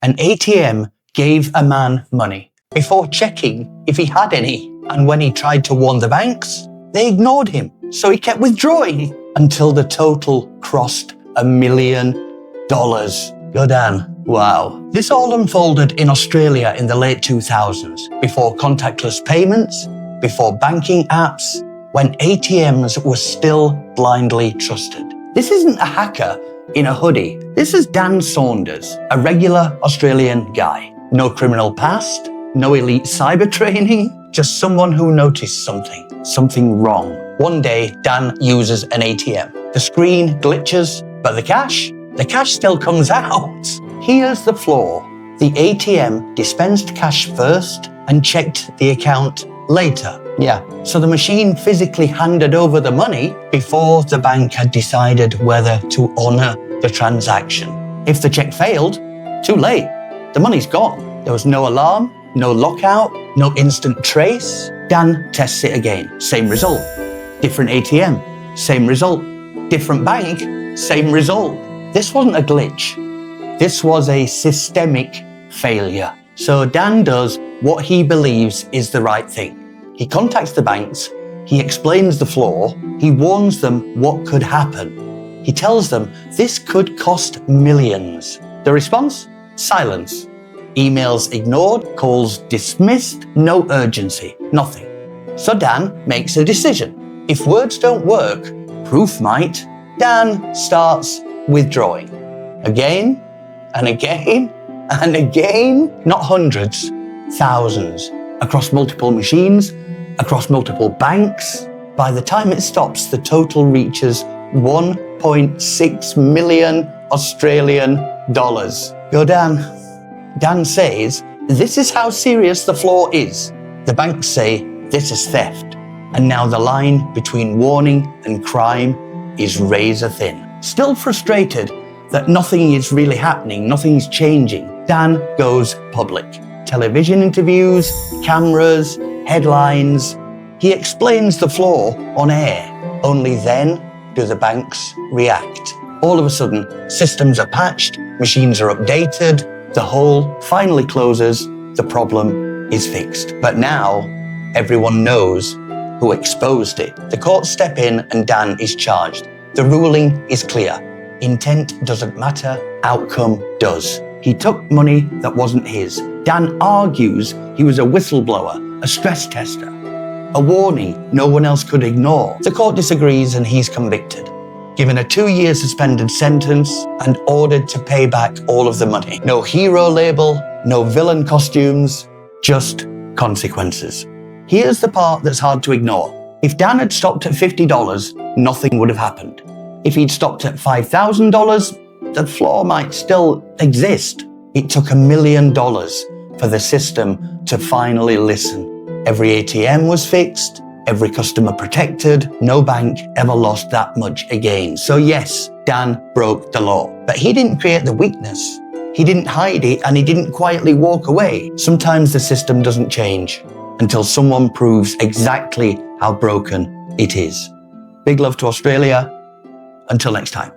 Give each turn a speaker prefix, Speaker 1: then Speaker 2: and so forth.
Speaker 1: An ATM gave a man money before checking if he had any. And when he tried to warn the banks, they ignored him. So he kept withdrawing until the total crossed $1 million. Good on. Wow. This all unfolded in Australia in the late 2000s, before contactless payments, before banking apps, when ATMs were still blindly trusted. This isn't a hacker in a hoodie. This is Dan Saunders, a regular Australian guy. No criminal past, no elite cyber training, just someone who noticed something wrong. One day, Dan uses an ATM. The screen glitches, but the cash still comes out. Here's the flaw. The ATM dispensed cash first and checked the account later. Yeah, so the machine physically handed over the money before the bank had decided whether to honor the transaction. If the check failed, too late. The money's gone. There was no alarm, no lockout, no instant trace. Dan tests it again. Same result. Different ATM. Same result. Different bank. Same result. This wasn't a glitch. This was a systemic failure. So Dan does what he believes is the right thing. He contacts the banks, he explains the flaw, he warns them what could happen. He tells them this could cost millions. The response? Silence. Emails ignored, calls dismissed, no urgency, nothing. So Dan makes a decision. If words don't work, proof might. Dan starts withdrawing. Again, and again, and again. Not hundreds, thousands. Across multiple machines, across multiple banks. By the time it stops, the total reaches 1.6 million Australian dollars. Go Dan. Dan says, this is how serious the flaw is. The banks say, this is theft. And now the line between warning and crime is razor thin. Still frustrated that nothing is really happening, nothing's changing, Dan goes public. Television interviews, cameras, headlines. He explains the flaw on air. Only then do the banks react. All of a sudden, systems are patched, machines are updated, the hole finally closes, the problem is fixed. But now, everyone knows who exposed it. The courts step in and Dan is charged. The ruling is clear. Intent doesn't matter, outcome does. He took money that wasn't his. Dan argues he was a whistleblower, a stress tester, a warning no one else could ignore. The court disagrees and he's convicted, given a 2-year suspended sentence and ordered to pay back all of the money. No hero label, no villain costumes, just consequences. Here's the part that's hard to ignore. If Dan had stopped at $50, nothing would have happened. If he'd stopped at $5,000, the flaw might still exist. It took $1 million for the system to finally listen. Every ATM was fixed, every customer protected, no bank ever lost that much again. So yes, Dan broke the law, but he didn't create the weakness. He didn't hide it and he didn't quietly walk away. Sometimes the system doesn't change until someone proves exactly how broken it is. Big love to Australia. Until next time.